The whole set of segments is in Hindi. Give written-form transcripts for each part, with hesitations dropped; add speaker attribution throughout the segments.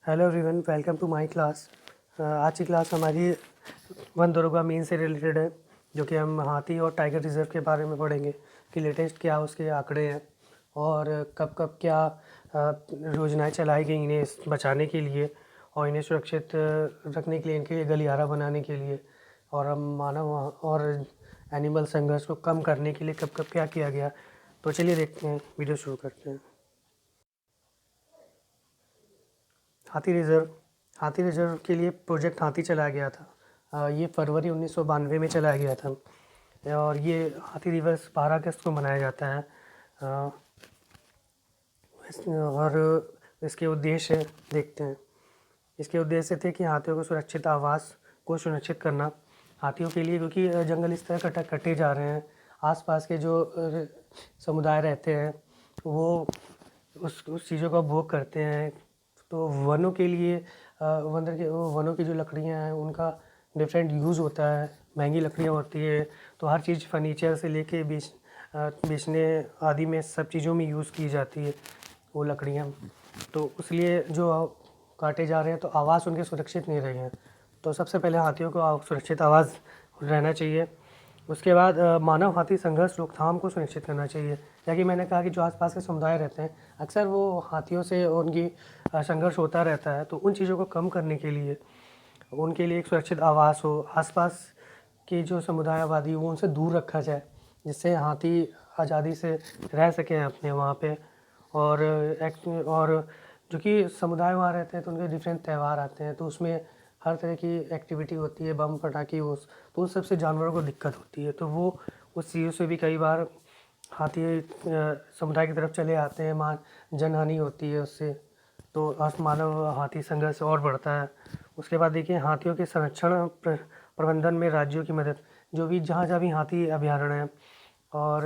Speaker 1: Hello everyone, welcome to my class. आज की क्लास हमारी वन दरोगा मेन से रिलेटेड है, जो कि हम हाथी और टाइगर रिजर्व के बारे में पढ़ेंगे कि लेटेस्ट क्या उसके आंकड़े हैं और कब कब क्या योजनाएं चलाई गई इन्हें बचाने के लिए और इन्हें सुरक्षित रखने के लिए, इनके लिए गलियारा बनाने के लिए, और हम मानव और एनिमल संघर्ष को कम करने के लिए कब कब क्या किया गया। तो चलिए देखते हैं, वीडियो शुरू करते हैं। हाथी रिजर्व के लिए प्रोजेक्ट हाथी चलाया गया था। ये फरवरी 1992 में चलाया गया था और ये हाथी दिवस 12 अगस्त को मनाया जाता है। अ, और इसके उद्देश्य देखते हैं। इसके उद्देश्य थे कि हाथियों को सुरक्षित आवास को सुनिश्चित करना हाथियों के लिए, क्योंकि जंगल इस तरह कटे जा रहे हैं। आसपास के जो समुदाय रहते हैं वो उस चीज़ों का भोग करते हैं। तो वनों के लिए वनों की जो लकड़ियाँ हैं उनका डिफरेंट यूज़ होता है। महंगी लकड़ियाँ होती है, तो हर चीज़ फर्नीचर से लेके बेचने आदि में सब चीज़ों में यूज़ की जाती है वो लकड़ियाँ। तो इसलिए जो काटे जा रहे हैं तो आवास उनके सुरक्षित नहीं रहे हैं। तो सबसे पहले हाथियों को सुरक्षित आवास रहना चाहिए। उसके बाद मानव हाथी संघर्ष रोकथाम को सुनिश्चित करना चाहिए। जैसा कि मैंने कहा कि जो आसपास के समुदाय रहते हैं अक्सर वो हाथियों से उनकी संघर्ष होता रहता है। तो उन चीज़ों को कम करने के लिए उनके लिए एक सुरक्षित आवास हो, आसपास की जो समुदाय आबादी वो उनसे दूर रखा जाए, जिससे हाथी आज़ादी से रह सकें अपने वहाँ पे। और जो कि समुदाय वहाँ रहते हैं तो उनके डिफरेंट त्यौहार आते हैं, तो उसमें हर तरह की एक्टिविटी होती है, बम पटाखे वो, तो उस सबसे जानवरों को दिक्कत होती है। तो वो उस चीज़ों से भी कई बार हाथी समुदाय की तरफ चले आते हैं, जनहानि होती है उससे। तो मानव हाथी संघर्ष और बढ़ता है। उसके बाद देखिए हाथियों के संरक्षण प्रबंधन में राज्यों की मदद। जो भी जहाँ भी हाथी अभयारण्य है और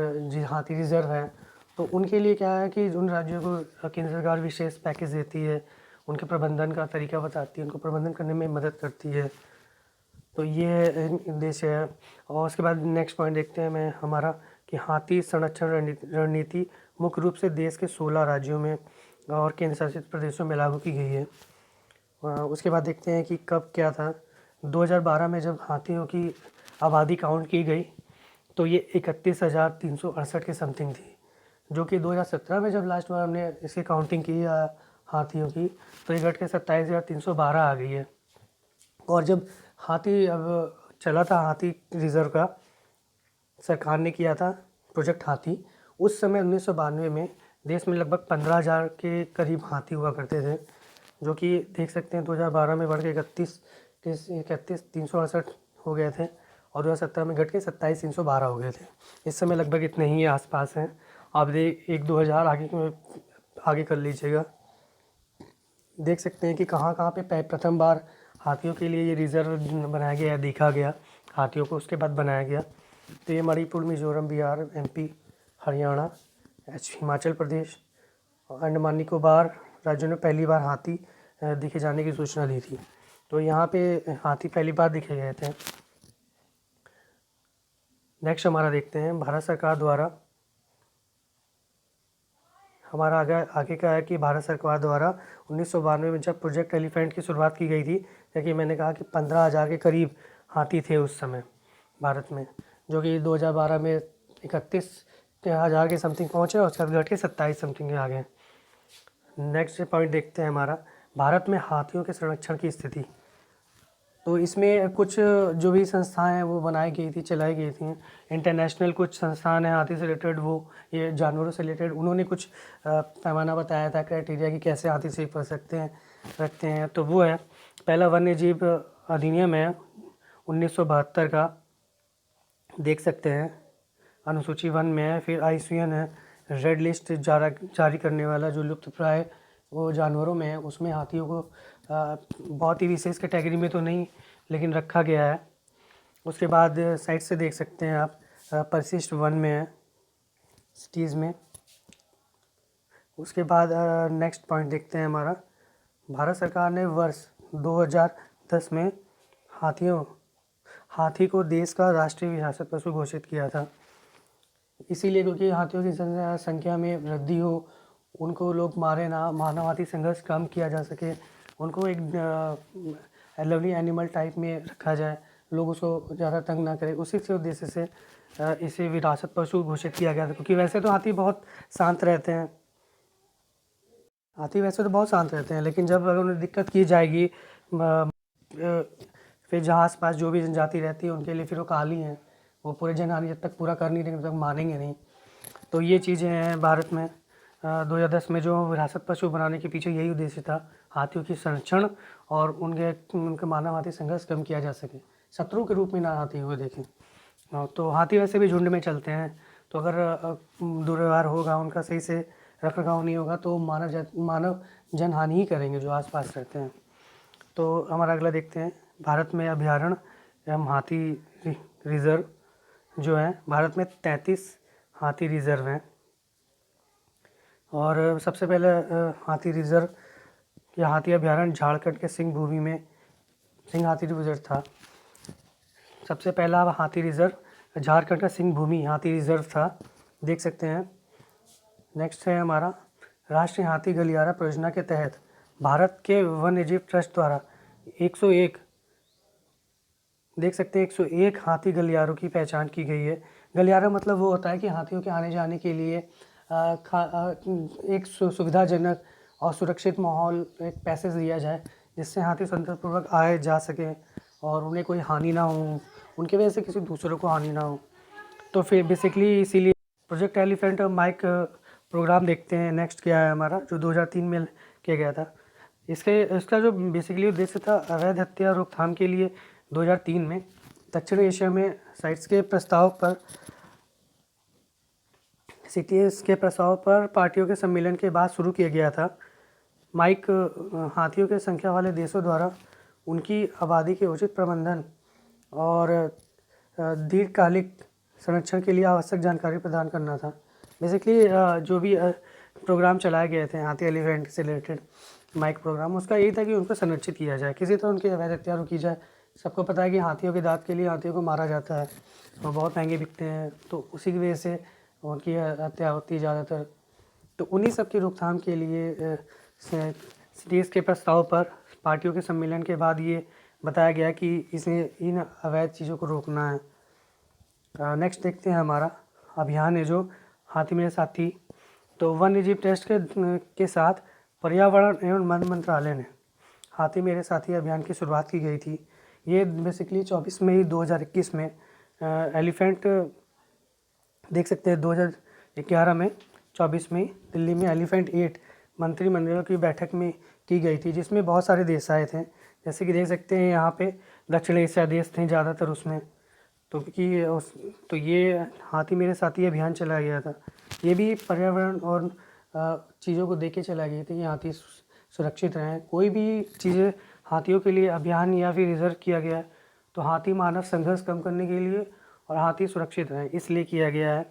Speaker 1: हाथी रिजर्व है, तो उनके लिए क्या है कि उन राज्यों को केंद्र सरकार विशेष पैकेज देती है, उनके प्रबंधन का तरीका बताती है, उनको प्रबंधन करने में मदद करती है। तो ये उद्देश्य है। और उसके बाद नेक्स्ट पॉइंट देखते हैं मैं हमारा कि हाथी संरक्षण रणनीति मुख्य रूप से देश के 16 राज्यों में और केंद्र शासित प्रदेशों में लागू की गई है। उसके बाद देखते हैं कि कब क्या था। 2012 में जब हाथियों की आबादी काउंट की गई तो ये 31,368 के समथिंग थी, जो कि 2017 में जब लास्ट बार हमने इसकी काउंटिंग की हाथियों की, तो ये घट के 27,312 आ गई है। और जब हाथी अब चला था हाथी रिजर्व का, सरकार ने किया था प्रोजेक्ट हाथी, उस समय 1992 में देश में लगभग 15,000 के करीब हाथी हुआ करते थे, जो कि देख सकते हैं 2012 में बढ़ के 31,368 हो गए थे और 2017 में घट के 27,312 हो गए थे। इस समय लगभग इतने ही आसपास हैं। आप 1-2 हज़ार आगे कर लीजिएगा। देख सकते हैं कि कहाँ कहाँ पे प्रथम बार हाथियों के लिए ये रिज़र्व बनाया गया, देखा गया हाथियों को, उसके बाद बनाया गया। तो ये मणिपुर, मिज़ोरम, बिहार, एमपी, हरियाणा, हिमाचल प्रदेश और अंडमान निकोबार राज्यों ने पहली बार हाथी दिखे जाने की सूचना दी थी। तो यहाँ पे हाथी पहली बार दिखे गए थे। नेक्स्ट हमारा देखते हैं भारत सरकार द्वारा। हमारा आगे का है कि भारत सरकार द्वारा 1992 में जब प्रोजेक्ट एलिफेंट की शुरुआत की गई थी, जैसे कि मैंने कहा कि 15,000 के करीब हाथी थे उस समय भारत में, जो कि 2012 में 31,000 के समथिंग पहुँचे और उसके बाद घट के 27 समथिंग आ गए। नेक्स्ट पॉइंट देखते हैं हमारा भारत में हाथियों के संरक्षण की स्थिति। तो इसमें कुछ जो भी संस्थाएं हैं वो बनाई गई थी, चलाई गई थी। इंटरनेशनल कुछ संस्थान हैं हाथी से रिलेटेड, वो ये जानवरों से रिलेटेड, उन्होंने कुछ पैमाना बताया था, क्राइटेरिया कि कैसे हाथी से पढ़ सकते हैं रखते हैं। तो वो है पहला वन्य जीव अधिनियम है 1972 का, देख सकते हैं अनुसूची 1 में है। फिर IUCN है, रेड लिस्ट जारी करने वाला, जो लुप्त प्राय वो जानवरों में है, उसमें हाथियों को बहुत ही विशेष कैटेगरी में तो नहीं लेकिन रखा गया है। उसके बाद साइड से देख सकते हैं आप परिशिष्ट 1 में है सिटीज़ में। उसके बाद नेक्स्ट पॉइंट देखते हैं हमारा भारत सरकार ने वर्ष 2010 में हाथी को देश का राष्ट्रीय विरासत पशु घोषित किया था। इसीलिए क्योंकि हाथियों की संख्या में वृद्धि हो, उनको लोग मारे ना, मानव हाथी संघर्ष कम किया जा सके, उनको एक लवली एनिमल टाइप में रखा जाए, लोग उसको ज़्यादा तंग ना करें, उसी से उद्देश्य से इसे विरासत पशु घोषित किया गया था। क्योंकि वैसे तो हाथी बहुत शांत रहते हैं, हाथी वैसे तो बहुत शांत रहते हैं, लेकिन जब अगर उन्हें दिक्कत की जाएगी फिर जहाँ आस पास जो भी जनजाति रहती है उनके लिए फिर वो काली हैं, वो पूरे जनहानि जब तक पूरा कर नहीं देंगे तब तक मानेंगे नहीं। तो ये चीज़ें हैं भारत में। 2010 में जो विरासत पशु बनाने के पीछे यही उद्देश्य था, हाथियों की संरक्षण और उनके मानव हाथी संघर्ष कम किया जा सके, शत्रु के रूप में ना हाथी हुए देखें। तो हाथी वैसे भी झुंड में चलते हैं, तो अगर दुर्व्यवहार होगा, उनका सही से रखरखाव नहीं होगा तो मानव जनहानि ही करेंगे जो आसपास रहते हैं। तो हमारा अगला देखते हैं, भारत में अभयारण्य एवं हाथी रिजर्व जो है, भारत में 33 हाथी रिजर्व हैं। और सबसे पहले हाथी रिजर्व या हाथी अभयारण्य झारखंड के सिंह भूमि में सिंह हाथी रिजर्व था। सबसे पहला हाथी रिजर्व झारखंड का सिंह भूमि हाथी रिजर्व था, देख सकते हैं। नेक्स्ट है हमारा राष्ट्रीय हाथी गलियारा परियोजना के तहत भारत के वन्यजीव ट्रस्ट द्वारा 101 देख सकते हैं 101 हाथी गलियारों की पहचान की गई है। गलियारा मतलब वो होता है कि हाथियों के आने जाने के लिए एक सुविधाजनक और सुरक्षित माहौल, एक पैसेज दिया जाए जिससे हाथी स्वतंत्रपूर्वक आए जा सकें और उन्हें कोई हानि ना हो, उनकी वजह से किसी दूसरों को हानि ना हो। तो फिर बेसिकली इसीलिए प्रोजेक्ट एलिफेंट माइक प्रोग्राम देखते हैं। नेक्स्ट क्या है हमारा, जो 2003 में किया गया था। इसका जो बेसिकली उद्देश्य था, अवैध हत्या रोकथाम के लिए 2003 में दक्षिण एशिया में साइट्स के प्रस्ताव पर सीटीएस के प्रस्ताव पर पार्टियों के सम्मेलन के बाद शुरू किया गया था। माइक हाथियों की संख्या वाले देशों द्वारा उनकी आबादी के उचित प्रबंधन और दीर्घकालिक संरक्षण के लिए आवश्यक जानकारी प्रदान करना था। बेसिकली जो भी प्रोग्राम चलाए गए थे हाथी एलिफेंट से रिलेटेड माइक प्रोग्राम, उसका यही था कि उनको संरक्षित किया जाए, किसी तरह उनके अवैध हत्या रोकी जाए। सबको पता है कि हाथियों के दांत के लिए हाथियों को मारा जाता है और बहुत महंगे बिकते हैं, तो उसी की वजह से उनकी हत्या होती है ज़्यादातर। तो उन्हीं सब की रोकथाम के लिए सीटीएस के प्रस्ताव पर पार्टियों के सम्मेलन के बाद ये बताया गया कि इसे इन अवैध चीज़ों को रोकना है। नेक्स्ट देखते हैं हमारा अभियान है जो हाथी मेरे साथी। तो वन्यजीव ट्रस्ट के साथ पर्यावरण एवं वन मंत्रालय ने हाथी मेरे साथी अभियान की शुरुआत की गई थी। ये बेसिकली 24 मई 2021 में एलिफेंट देख सकते हैं 2011 में 24 मई दिल्ली में एलिफेंट 8 मंत्रिमंडल की बैठक में की गई थी, जिसमें बहुत सारे देश आए थे। जैसे कि देख सकते हैं यहाँ पे दक्षिण एशिया देश थे ज़्यादातर उसमें। तो ये हाथी मेरे साथी अभियान चलाया गया था। ये भी पर्यावरण और चीज़ों को देख के चलाया गया था कि हाथी सुरक्षित रहें। कोई भी चीज़ें हाथियों के लिए अभियान या फिर रिजर्व किया गया है तो हाथी मानव संघर्ष कम करने के लिए और हाथी सुरक्षित रहें इसलिए किया गया है।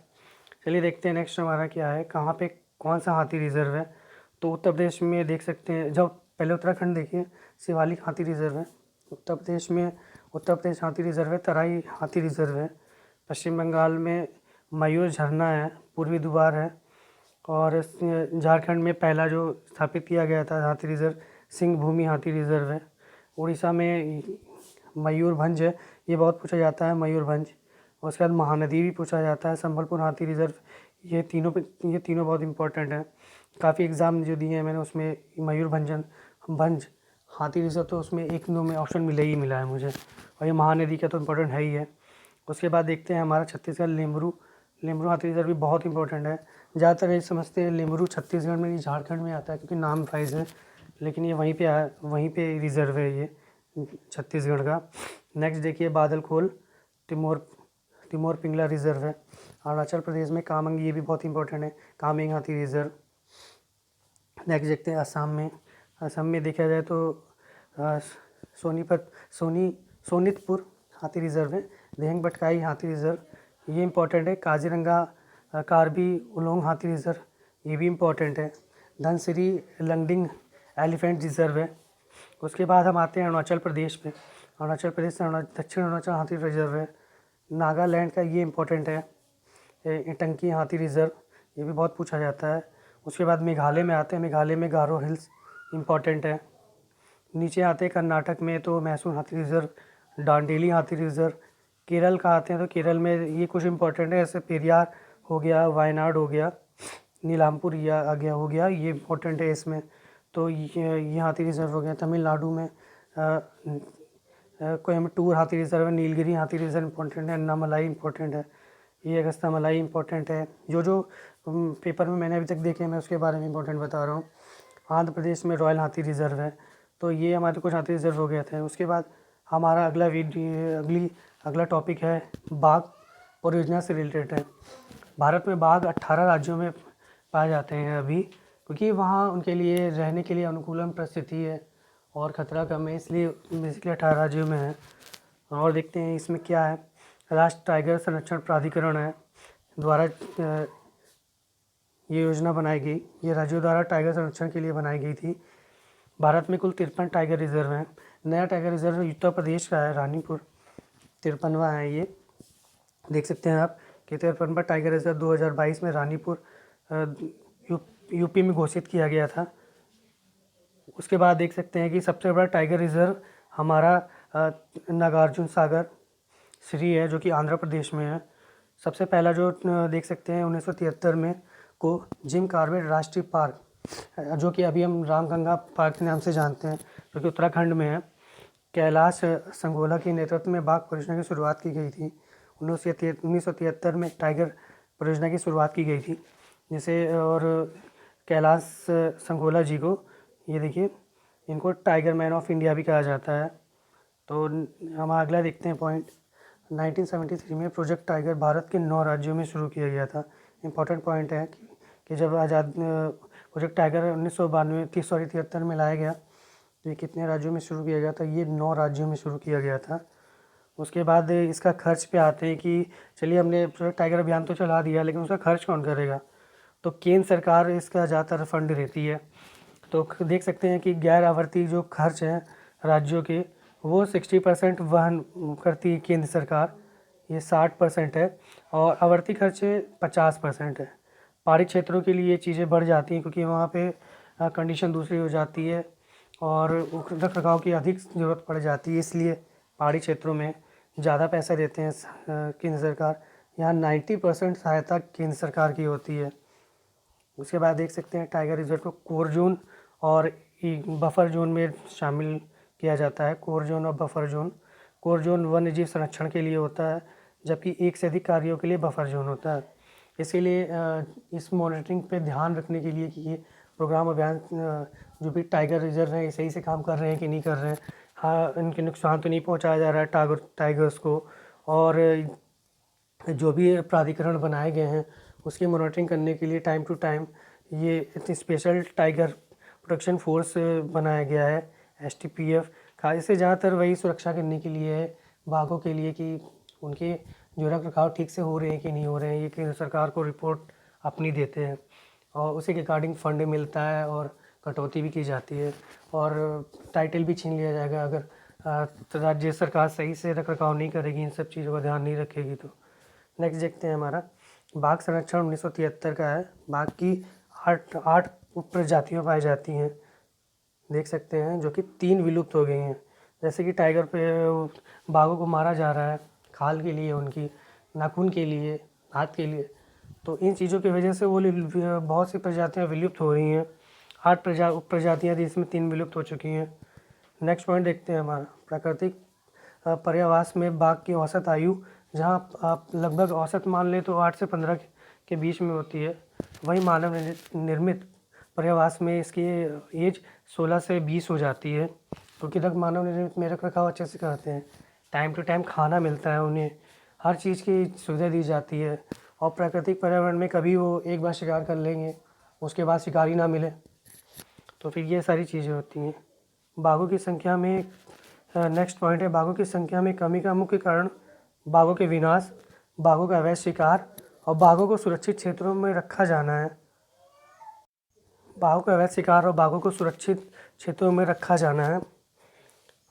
Speaker 1: चलिए देखते हैं नेक्स्ट हमारा क्या है, कहाँ पे कौन सा हाथी रिजर्व है। तो उत्तर प्रदेश में देख सकते हैं, जब पहले उत्तराखंड देखिए शिवालिक हाथी रिजर्व है। उत्तर प्रदेश में उत्तर प्रदेश हाथी रिजर्व है, तराई हाथी रिजर्व है। पश्चिम बंगाल में मयूर झरना है, पूर्वी दुआर है। और झारखंड में पहला जो स्थापित किया गया था हाथी रिजर्व सिंह भूमि हाथी रिजर्व है। उड़ीसा में मयूरभंज है, ये बहुत पूछा जाता है मयूरभंज। उसके बाद महानदी भी पूछा जाता है, संबलपुर हाथी रिजर्व। ये तीनों बहुत इंपॉर्टेंट हैं। काफ़ी एग्ज़ाम जो दिए हैं मैंने उसमें भंज हाथी रिजर्व तो उसमें एक दो में ऑप्शन ही मिला है मुझे, और ये महानदी का तो इम्पोर्टेंट है ही है। उसके बाद देखते हैं हमारा छत्तीसगढ़ लेमरू हाथी रिजर्व भी बहुत इंपॉर्टेंट है। ज़्यादातर ये समझते हैं लेमरू छत्तीसगढ़ में नहीं झारखंड में आता है क्योंकि नाम वाइज है, लेकिन ये वहीं पे रिजर्व है ये छत्तीसगढ़ का। नेक्स्ट देखिए बादलखोल तिमोर पिंगला रिजर्व है अरुणाचल प्रदेश में। कामंग ये भी बहुत इंपॉर्टेंट है, कामेंग हाथी रिजर्व। नेक्स्ट देखते हैं असम में देखा जाए तो सोनितपुर हाथी रिजर्व है। देहंग बटकाई हाथी रिजर्व ये इंपॉर्टेंट है। काजीरंगा कार्बी उलोंग हाथी रिजर्व ये भी इंपॉर्टेंट है। धनसिरी लंगडिंग एलिफेंट रिजर्व है। उसके बाद हम आते हैं अरुणाचल प्रदेश में। अरुणाचल प्रदेश से दक्षिण अरुणाचल हाथी रिजर्व है। नागालैंड का ये इंपॉर्टेंट है टंकी हाथी रिजर्व, ये भी बहुत पूछा जाता है। उसके बाद मेघालय में आते हैं, मेघालय में गारो हिल्स इंपॉर्टेंट है। नीचे आते हैं कर्नाटक में तो मैसूर हाथी रिजर्व, डांडेली हाथी रिजर्व। केरल का आते हैं तो केरल में ये कुछ इंपॉर्टेंट है, जैसे पेरियार हो गया, वायनाड हो गया, नीलामपुर ये आ गया हो गया, ये इंपॉर्टेंट है इसमें। तो ये हाथी रिजर्व हो गया। तमिलनाडु में कोयम्बटूर हाथी रिजर्व है, नीलगिरी हाथी रिजर्व इंपॉर्टेंट है, अन्नामलाई इंपॉर्टेंट है, ये अगस्त्यामलाई इंपॉर्टेंट है। जो पेपर में मैंने अभी तक देखे मैं उसके बारे में इंपॉर्टेंट बता रहा हूँ। आंध्र प्रदेश में रॉयल हाथी रिजर्व है। तो ये हमारे कुछ हाथी रिजर्व हो गए थे। उसके बाद हमारा अगला टॉपिक है बाघ परियोजना से रिलेटेड है। भारत में बाघ 18 राज्यों में पाए जाते हैं अभी, क्योंकि वहाँ उनके लिए रहने के लिए अनुकूलन परिस्थिति है और ख़तरा कम है, इसलिए बेसिकली 18 राज्यों में है। और देखते हैं इसमें क्या है। राष्ट्रीय टाइगर संरक्षण प्राधिकरण है द्वारा ये योजना बनाई गई, ये राज्यों द्वारा टाइगर संरक्षण के लिए बनाई गई थी। भारत में कुल 53 टाइगर रिजर्व हैं। नया टाइगर रिजर्व उत्तर प्रदेश का है, रानीपुर 53वां है। ये देख सकते हैं आप कि 53वां टाइगर रिजर्व 2022 में रानीपुर यूपी में घोषित किया गया था। उसके बाद देख सकते हैं कि सबसे बड़ा टाइगर रिजर्व हमारा नागार्जुन सागर श्री है, जो कि आंध्र प्रदेश में है। सबसे पहला जो देख सकते हैं 1973 में को जिम कॉर्बेट राष्ट्रीय पार्क, जो कि अभी हम रामगंगा पार्क के नाम से जानते हैं, जो कि उत्तराखंड में है, कैलाश संगोला के नेतृत्व में बाघ परियोजना की शुरुआत की गई थी। 1973 में टाइगर परियोजना की शुरुआत की गई थी, जिसे और कैलाश संगोला जी को, ये देखिए, इनको टाइगर मैन ऑफ इंडिया भी कहा जाता है। तो हम अगला देखते हैं पॉइंट। 1973 में प्रोजेक्ट टाइगर भारत के 9 राज्यों में शुरू किया गया था। इम्पॉर्टेंट पॉइंट है कि जब प्रोजेक्ट टाइगर 73 में लाया गया तो ये कितने राज्यों में शुरू किया गया था, ये 9 राज्यों में शुरू किया गया था। उसके बाद इसका खर्च पे आते हैं कि चलिए हमने प्रोजेक्ट टाइगर अभियान तो चला दिया, लेकिन उसका खर्च कौन करेगा। तो केंद्र सरकार इसका ज़्यादातर फंड रहती है। तो देख सकते हैं कि गैर आवर्ती जो खर्च हैं राज्यों के, वो 60% वहन करती है केंद्र सरकार, ये 60% है, और आवर्ती खर्च 50% है। पहाड़ी क्षेत्रों के लिए ये चीज़ें बढ़ जाती हैं, क्योंकि वहाँ पे कंडीशन दूसरी हो जाती है और रख रखाव की अधिक ज़रूरत पड़ जाती है, इसलिए पहाड़ी क्षेत्रों में ज़्यादा पैसा देते हैं केंद्र सरकार। यहाँ 90% सहायता केंद्र सरकार की होती है। उसके बाद देख सकते हैं टाइगर रिजर्व को कोर जोन और बफर जोन में शामिल किया जाता है। कोर जोन और बफर जोन। कोर जोन वन्य जीव संरक्षण के लिए होता है, जबकि एक से अधिक कार्यों के लिए बफर जोन होता है। इसीलिए इस मॉनिटरिंग पे ध्यान रखने के लिए कि ये प्रोग्राम अभियान जो भी टाइगर रिजर्व हैं ये सही से काम कर रहे हैं कि नहीं कर रहे हैं, हाँ इनके नुकसान तो नहीं पहुंचाया जा रहा है टाइगर्स को, और जो भी प्राधिकरण बनाए गए हैं उसकी मॉनिटरिंग करने के लिए टाइम टू टाइम ये स्पेशल टाइगर प्रोटेक्शन फोर्स बनाया गया है, STPF का। इससे ज़्यादातर वही सुरक्षा करने के लिए है बाघों के लिए, कि उनके जो रख रखाव ठीक से हो रहे हैं कि नहीं हो रहे हैं। ये केंद्र सरकार को रिपोर्ट अपनी देते हैं और उसी के अकॉर्डिंग फंड मिलता है और कटौती भी की जाती है, और टाइटल भी छीन लिया जाएगा अगर राज्य सरकार सही से रख रखाव नहीं करेगी, इन सब चीज़ों का ध्यान नहीं रखेगी तो। नेक्स्ट देखते हैं हमारा बाघ संरक्षण 1973 का है। बाघ की 8 उप प्रजातियाँ पाई जाती हैं, देख सकते हैं, जो कि 3 विलुप्त हो गई हैं। जैसे कि टाइगर पे बाघों को मारा जा रहा है खाल के लिए, उनकी नाखून के लिए, दांत के लिए, तो इन चीज़ों की वजह से वो बहुत सी प्रजातियाँ विलुप्त हो रही हैं। 8 उप प्रजातियाँ थी, इसमें 3 विलुप्त हो चुकी हैं। नेक्स्ट पॉइंट देखते हैं हमारा प्राकृतिक पर्यावास में बाघ की औसत आयु, जहाँ आप लगभग औसत मान लें तो 8 से 15 के बीच में होती है। वहीं मानव निर्मित पर्यावास में इसकी एज 16 से 20 हो जाती है, क्योंकि तक मानव निर्मित में रख रखाव अच्छे से करते हैं, टाइम टू टाइम खाना मिलता है उन्हें, हर चीज़ की सुविधा दी जाती है। और प्राकृतिक पर्यावरण में कभी वो एक बार शिकार कर लेंगे, उसके बाद शिकारी ना मिले, तो फिर ये सारी चीज़ें होती हैं। बाघों की संख्या में नेक्स्ट पॉइंट है, बाघों की संख्या में कमी का मुख्य कारण बाघों के विनाश, बाघों का अवैध शिकार और बाघों को सुरक्षित क्षेत्रों में रखा जाना है। बाघों का अवैध शिकार और बाघों को सुरक्षित क्षेत्रों में रखा जाना है।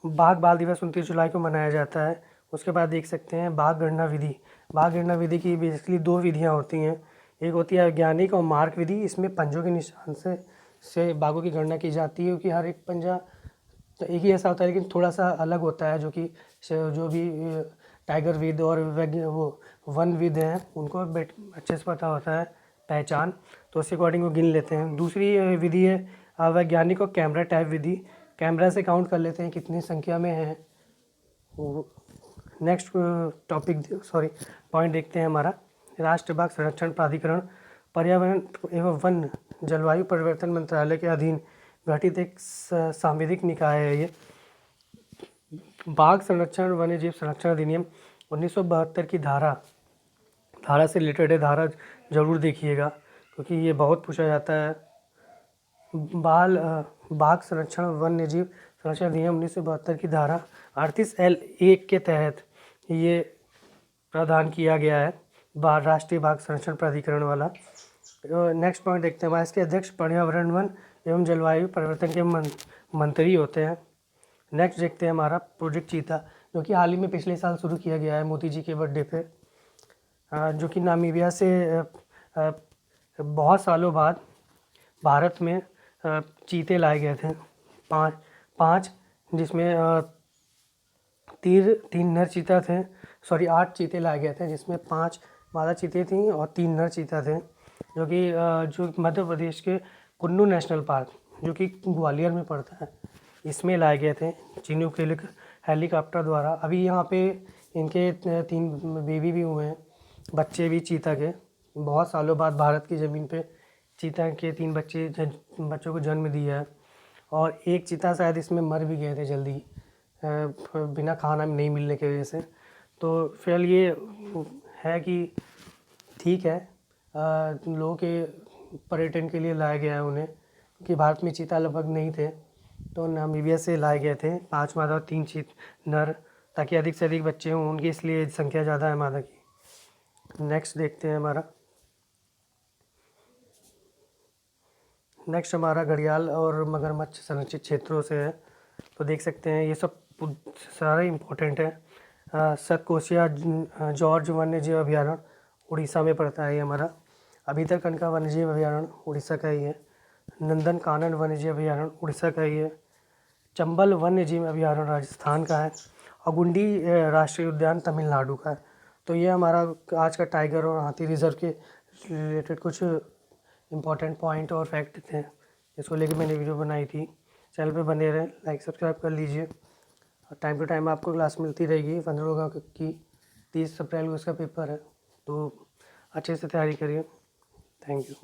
Speaker 1: बाघ बाल दिवस 29 जुलाई को मनाया जाता है। उसके बाद देख सकते हैं बाघ गणना विधि। बाघ गणना विधि की बेसिकली 2 विधियाँ होती हैं, एक होती है वैज्ञानिक और मार्क विधि। इसमें पंजों के निशान से बाघों की गणना की जाती है, क्योंकि हर एक पंजा तो एक ही ऐसा होता है, लेकिन थोड़ा सा अलग होता है, जो कि जो भी टाइगर विद और वो वनविद हैं उनको अच्छे से पता होता है पहचान, तो उसके अकॉर्डिंग वो गिन लेते हैं। दूसरी विधि है वैज्ञानिक और कैमरा टाइप विधि। कैमरा से काउंट कर लेते हैं कितनी संख्या में है। नेक्स्ट पॉइंट देखते हैं हमारा, राष्ट्रीय बाघ संरक्षण प्राधिकरण पर्यावरण एवं वन जलवायु परिवर्तन मंत्रालय के अधीन गठित एक सांविधिक निकाय है। ये बाघ संरक्षण वन्यजीव संरक्षण अधिनियम 1972 की धारा से रिलेटेड है। धारा जरूर देखिएगा, क्योंकि ये बहुत पूछा जाता है। बाघ संरक्षण वन्यजीव संरक्षण अधिनियम 1972 की धारा 38L1 के तहत ये प्रावधान किया गया है, राष्ट्रीय बाघ संरक्षण प्राधिकरण वाला। नेक्स्ट पॉइंट देखते हैं, इसके अध्यक्ष पर्यावरण वन एवं जलवायु परिवर्तन के मंत्री होते हैं। नेक्स्ट देखते हैं हमारा प्रोजेक्ट चीता, जो कि हाल ही में पिछले साल शुरू किया गया है मोदी जी के बर्थडे पे, जो कि नामीबिया से बहुत सालों बाद भारत में चीते लाए गए थे। पाँच जिसमें 3 नर चीता थे, 8 चीते लाए गए थे, जिसमें 5 मादा चीते थीं और 3 नर चीता थे, जो मध्य प्रदेश के कुन्नू नेशनल पार्क, जो कि ग्वालियर में पड़ता है, इसमें लाए गए थे चिनूक हेलीकॉप्टर द्वारा। अभी यहाँ पे इनके 3 बेबी भी हुए हैं, बच्चे भी चीता के। बहुत सालों बाद भारत की ज़मीन पे चीता के 3 बच्चों को जन्म दिया है, और एक चीता शायद इसमें मर भी गए थे जल्दी, बिना खाना नहीं मिलने की वजह से। तो फिलहाल ये है कि ठीक है, लोगों के पर्यटन के लिए लाया गया है उन्हें, क्योंकि भारत में चीता लगभग नहीं थे, तो नामीबिया से लाए गए थे 5 मादा और 3 नर, ताकि अधिक से अधिक बच्चे हों उनकी, इसलिए संख्या ज़्यादा है मादा की। नेक्स्ट देखते हैं नेक्स्ट हमारा घड़ियाल और मगरमच्छ संरक्षित क्षेत्रों से है। तो देख सकते हैं ये सब सारा इम्पोर्टेंट है। सतकोशिया जॉर्ज वन्यजीव अभयारण्य उड़ीसा में पड़ता है ये हमारा। अभीतरकनिका वन्यजीव अभयारण्य उड़ीसा का ही है। नंदन कानन वन्यजीव अभयारण्य उड़ीसा का ही है। चंबल वन्यजीव अभयारण्य राजस्थान का है, और गुंडी राष्ट्रीय उद्यान तमिलनाडु का है। तो ये हमारा आज का टाइगर और हाथी रिजर्व के रिलेटेड कुछ इम्पॉर्टेंट पॉइंट और फैक्ट थे, जिसको लेकर मैंने वीडियो बनाई थी। चैनल पे बने रहें, लाइक सब्सक्राइब कर लीजिए, और टाइम टू टाइम आपको क्लास मिलती रहेगी। 15 की 30 अप्रैल को इसका पेपर है, तो अच्छे से तैयारी करिए। Thank you.